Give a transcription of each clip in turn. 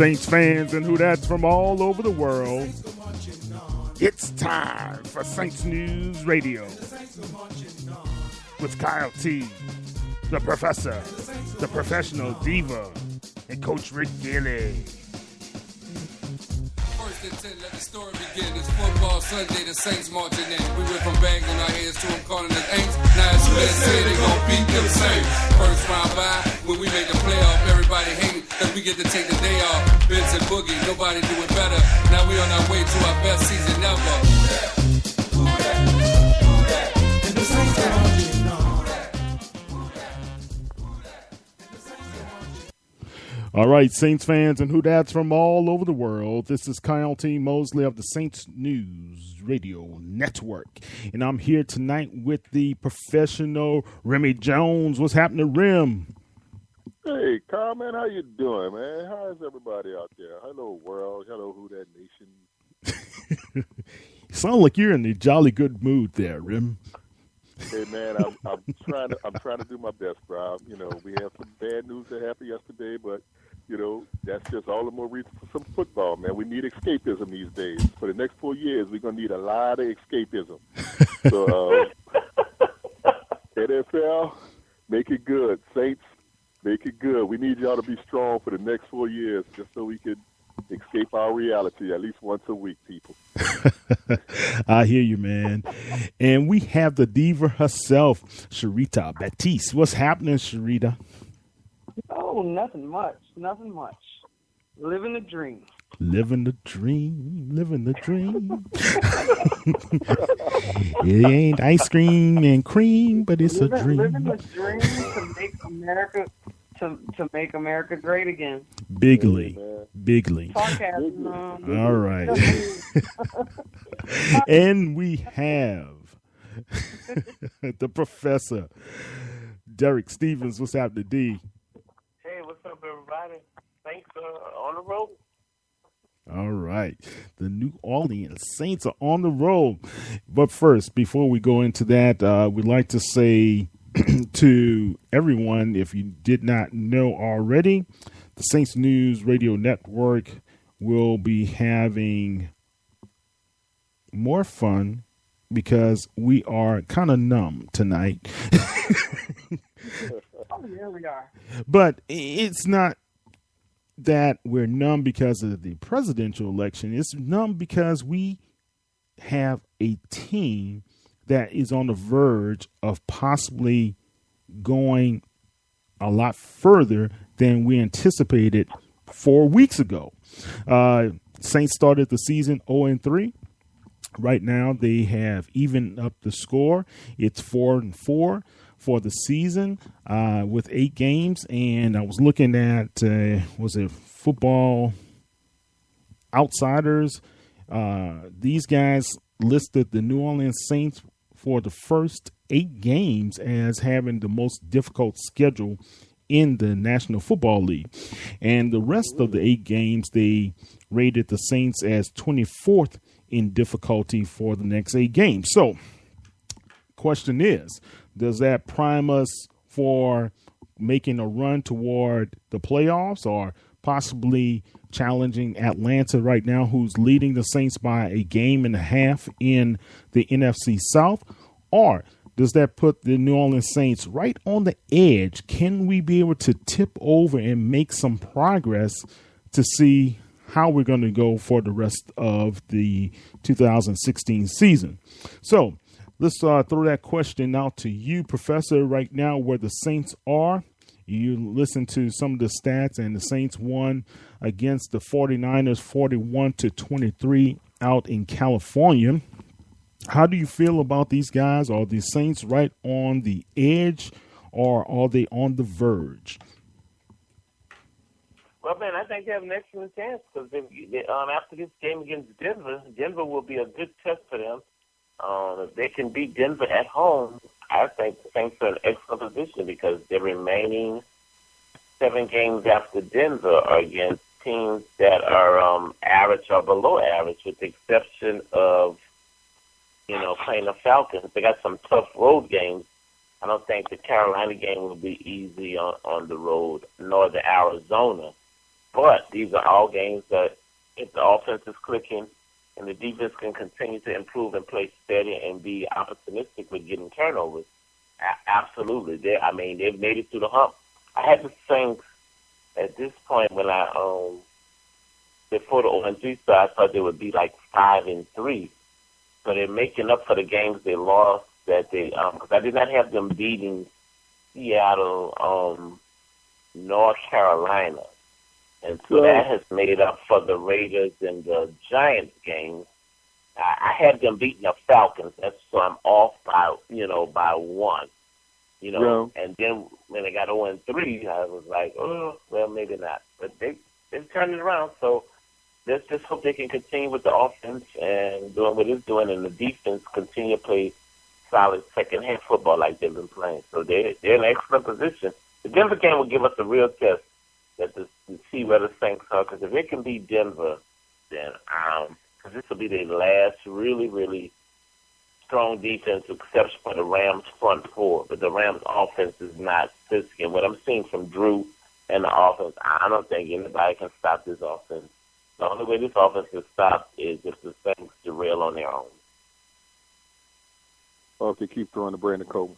Saints fans and who that's from all over the world. It's time for Saints News Radio with Kyle T, the professor, the professional diva, and Coach Rick Gilly. First and 10, let the story begin. It's football Sunday, the Saints marching in. We went from banging our heads to them calling us ain'ts. Now it's who they say they gon' beat them Saints. First round bye, when we make the playoff, everybody hating, cause we get to take the day off. Vince and Boogie, nobody do it better. Now we on our way to our best season ever. Who that? And the Saints are marching. All right, Saints fans and who dads from all over the world. This is Kyle T. Mosley of the Saints News Radio Network. And I'm here tonight with the professional Remy Jones. What's happening, Rem? Hey, Kyle, man, how you doing, man? How is everybody out there? Hello, world. Hello, Who That Nation. You sound like you're in a jolly good mood there, Rem. Hey, man, I'm trying to do my best, bro. You know, we have some bad news that happened yesterday, but you know, that's just all the more reason for some football, man. We need escapism these days. For the next 4 years, we're going to need a lot of escapism. So, NFL, make it good. Saints, make it good. We need y'all to be strong for the next 4 years just so we can escape our reality at least once a week, people. I hear you, man. And we have the diva herself, Sharita Batiste. What's happening, Sharita? Oh, nothing much. Living the dream. Living the dream, living the dream. It ain't ice cream and cream, but it's a dream. Living the dream to make America great again. Bigly. Sarcasm. All right. And we have the professor, Derek Stevens. What's happening, D? Hey, what's up, everybody? Thanks on the road. All right. The New Orleans Saints are on the road. But first, before we go into that, we'd like to say to everyone, if you did not know already, the Saints News Radio Network will be having more fun because we are kind of numb tonight. Oh, yeah, we are. But it's not that we're numb because of the presidential election. It's numb because we have a team that is on the verge of possibly going a lot further than we anticipated 4 weeks ago. Saints started the season 0-3. Right now, they have evened up the score. It's 4-4 for the season with 8 games. And I was looking at, was it Football Outsiders? These guys listed the New Orleans Saints for the first 8 games as having the most difficult schedule in the National Football League. And the rest of the 8 games, they rated the Saints as 24th in difficulty for the next 8 games. So, question is, does that prime us for making a run toward the playoffs or possibly challenging Atlanta right now, who's leading the Saints by a game and a half in the NFC South? Or does that put the New Orleans Saints right on the edge? Can we be able to tip over and make some progress to see how we're going to go for the rest of the 2016 season? So let's throw that question out to you, Professor, right now where the Saints are. You listen to some of the stats, and the Saints won against the 49ers 41-23 out in California. How do you feel about these guys? Are the Saints right on the edge, or are they on the verge? Well, man, I think they have an excellent chance because after this game against Denver will be a good test for them. If they can beat Denver at home, I think the Saints are in an excellent position because their remaining 7 games after Denver are against teams that are average or below average, with the exception of, playing the Falcons. They got some tough road games. I don't think the Carolina game will be easy on the road, nor the Arizona. But these are all games that if the offense is clicking and the defense can continue to improve and play steady and be opportunistic with getting turnovers, absolutely. They've made it through the hump. I had the Saints at this point when before the 0-3 start, I thought they would be like 5-3. So they're making up for the games they lost because I did not have them beating Seattle, North Carolina. And so that has made up for the Raiders and the Giants games. I had them beating the Falcons. So I'm off by one. And then when they got 0-3, I was like, oh, well, maybe not. But they've turned it around. So let's just hope they can continue with the offense and doing what it's doing, and the defense continue to play solid second-half football like they've been playing. So they're in an excellent position. The Denver game will give us a real test to see where the Saints are, because if it can beat Denver, then because this will be their last really, really strong defense, except for the Rams' front four. But the Rams' offense is not physical. And what I'm seeing from Drew and the offense, I don't think anybody can stop this offense. The only way this offense is stopped is if the Saints derail on their own. Or if they keep throwing to Brandon Coleman.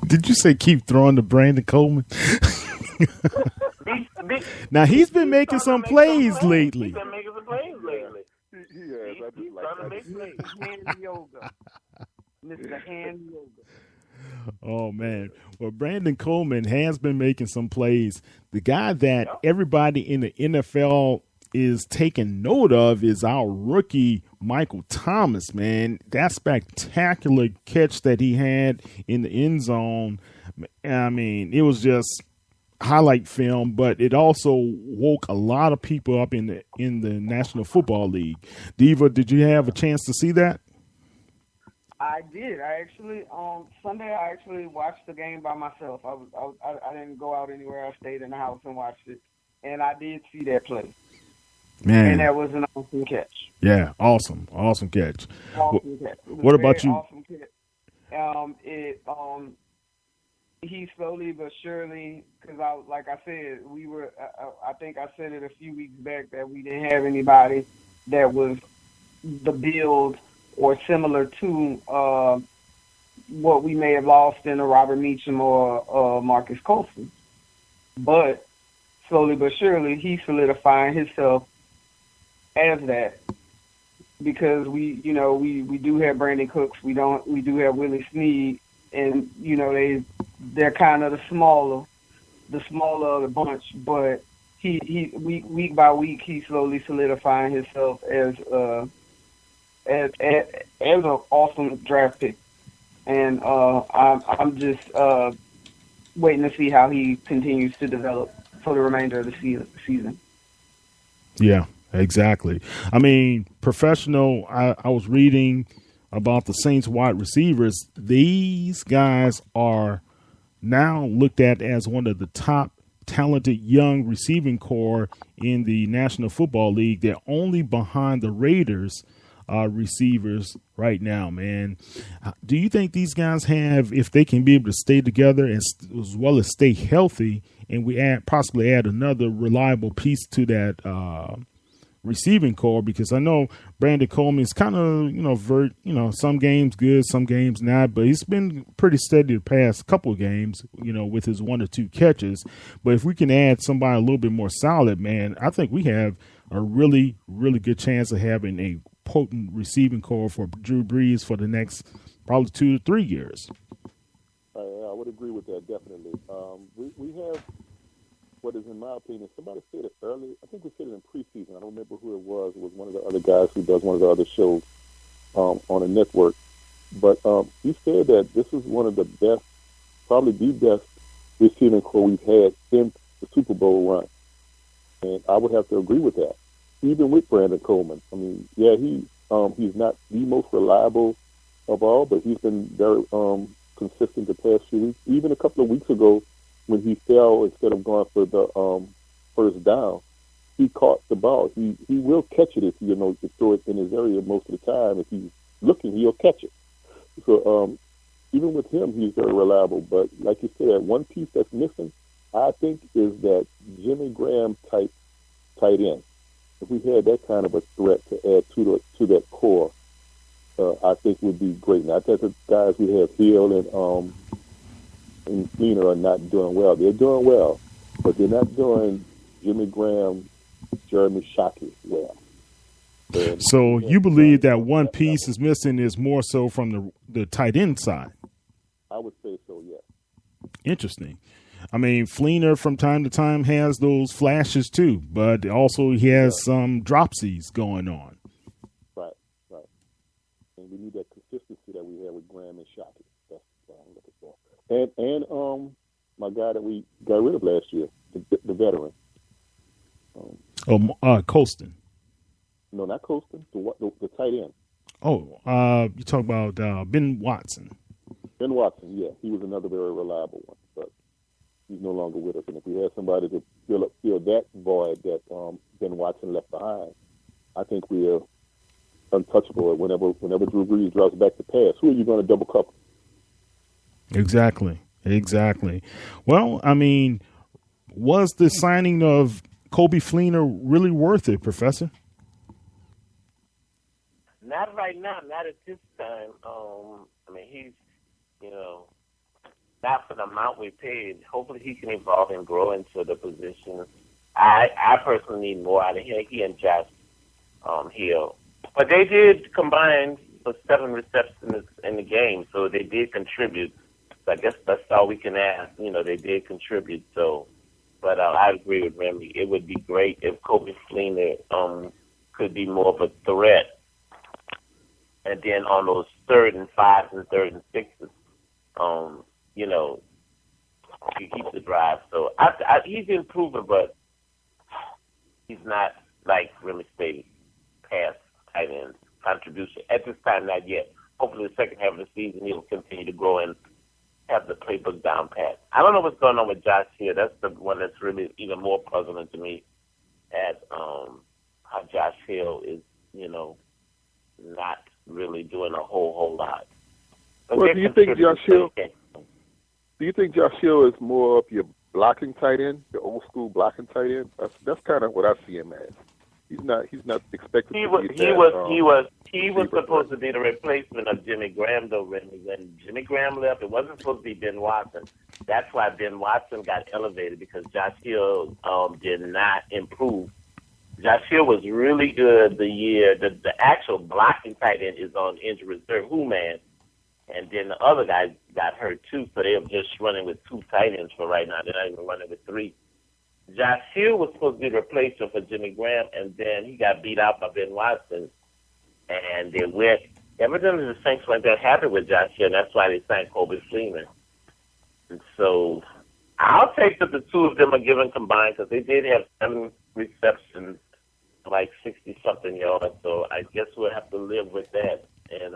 Did you say keep throwing to Brandon Coleman? Now, he's been making some plays lately. He's been making some plays lately. He has. I just like that. Hand yoga. Mr. Hand yoga. Oh, man. Well, Brandon Coleman has been making some plays. The guy that everybody in the NFL is taking note of is our rookie, Michael Thomas, man. That spectacular catch that he had in the end zone. I mean, it was just highlight film, but it also woke a lot of people up in the National Football League. Diva, did you have a chance to see that? I did. I actually Sunday I actually watched the game by myself. I didn't go out anywhere. I stayed in the house and watched it, and I did see that play. Man, and that was an awesome catch. Yeah, awesome catch. Awesome catch. What about you? Awesome catch. He slowly but surely, because like I said, we were. I think I said it a few weeks back that we didn't have anybody that was the build or similar to what we may have lost in a Robert Meacham or Marcus Colston. But slowly but surely, he's solidifying himself as that, because we do have Brandon Cooks, we do have Willie Snead, and they're kind of the smaller of the bunch, but he week by week he's slowly solidifying himself as an awesome draft pick, and I'm just waiting to see how he continues to develop for the remainder of the season. Yeah, exactly. I mean, professional. I was reading about the Saints wide receivers. These guys are now looked at as one of the top talented young receiving core in the National Football League. They're only behind the Raiders receivers right now, man. Do you think these guys have, if they can be able to stay together as well as stay healthy, and we possibly add another reliable piece to that receiving core? Because I know Brandon Coleman is kind of, some games good, some games not, but he's been pretty steady the past couple of games, with his 1 or 2 catches. But if we can add somebody a little bit more solid, man, I think we have a really, really good chance of having a potent receiving core for Drew Brees for the next probably 2 to 3 years. I would agree with that, definitely. We have what is, in my opinion, somebody said it early. I think we said it in preseason. I don't remember who it was. It was one of the other guys who does one of the other shows on a network. But he said that this is one of the best, probably the best receiving core we've had since the Super Bowl run. And I would have to agree with that. Even with Brandon Coleman. I mean, yeah, he's not the most reliable of all, but he's been very consistent the past few weeks. Even a couple of weeks ago, when he fell, instead of going for the first down, he caught the ball. He will catch it if you throw it in his area most of the time. If he's looking, he'll catch it. So even with him, he's very reliable. But like you said, one piece that's missing I think is that Jimmy Graham type tight end. If we had that kind of a threat to add to that core, I think would be great. Now, I think the guys we have, Hill and Fleener, are not doing well. They're doing well, but they're not doing Jimmy Graham, Jeremy Shockey well. And so you believe that one piece is missing is more so from the tight end side? I would say so, yes. Interesting. I mean, Fleener from time to time has those flashes too, but also he has some dropsies going on. Right. And we need that consistency that we have with Graham and Shockey. That's what I'm looking for. And my guy that we got rid of last year, the veteran. Colston. No, not Colston. The tight end. You talk about Ben Watson. Ben Watson, yeah, he was another very reliable one, but he's no longer with us. And if we had somebody to fill that void that Ben Watson left behind, I think we are untouchable. Whenever Drew Brees drops back to pass, who are you going to double cover? Exactly. Well, I mean, was the signing of Kobe Fleener really worth it, Professor? Not right now, not at this time. I mean, he's, not for the amount we paid. Hopefully he can evolve and grow into the position. I personally need more out of him, he and Josh Hill. But they did combine for 7 receptions in the game, so they did contribute. So I guess that's all we can ask. They did contribute. So, but I agree with Remy. It would be great if Kobe Fleener could be more of a threat. And then on those 3rd and 5s and 3rd and 6s, he keeps the drive. So he's improving, but he's not, like Remy stated, past tight end contribution. At this time, not yet. Hopefully the second half of the season, he'll continue to grow and have the playbook down pat. I don't know what's going on with Josh here. That's the one that's really even more puzzling to me at how Josh Hill is, not really doing a whole lot. But well, do you think Josh Hill is more of your blocking tight end, your old school blocking tight end? That's kind of what I see him as. He's not expected to be that. He was supposed to be the replacement of Jimmy Graham, though. When Jimmy Graham left, it wasn't supposed to be Ben Watson. That's why Ben Watson got elevated, because Josh Hill did not improve. Josh Hill was really good the year. The actual blocking tight end is on injury reserve, man. And then the other guy got hurt too, so they're just running with 2 tight ends for right now. They're not even running with 3. Josh Hill was supposed to be the replacement for Jimmy Graham, and then he got beat out by Ben Watson. And they went, evidently the Saints weren't that happy with Josh Hill, and that's why they signed Kobe Fleener. And so I'll take that the 2 of them are given combined, because they did have 7 receptions, like 60-something yards. So I guess we'll have to live with that. And,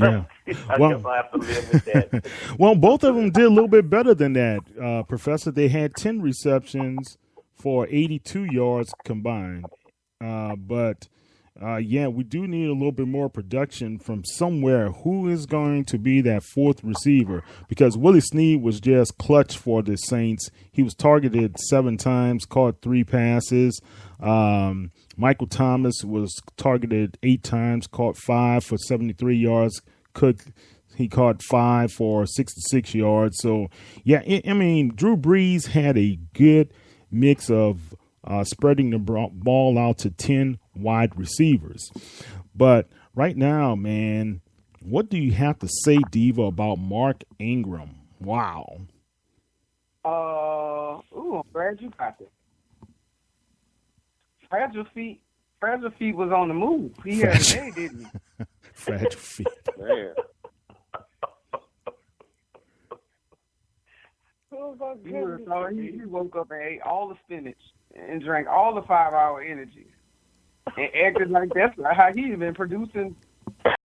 Yeah. I guess I'll have to live with that. Well, both of them did a little bit better than that, Professor. They had 10 receptions for 82 yards combined. But we do need a little bit more production from somewhere. Who is going to be that 4th receiver? Because Willie Snead was just clutch for the Saints. He was targeted 7 times, caught 3 passes. Michael Thomas was targeted 8 times, caught 5 for 73 yards. He caught 5 for 66 yards. So, Drew Brees had a good mix of spreading the ball out to 10 wide receivers. But right now, man, what do you have to say, Diva, about Mark Ingram? Wow. I'm glad you got it. Fragile feet was on the move. He had a day, didn't he? Fragile feet. Man. He woke up and ate all the spinach and drank all the 5-hour energy and acted like that's how he's been producing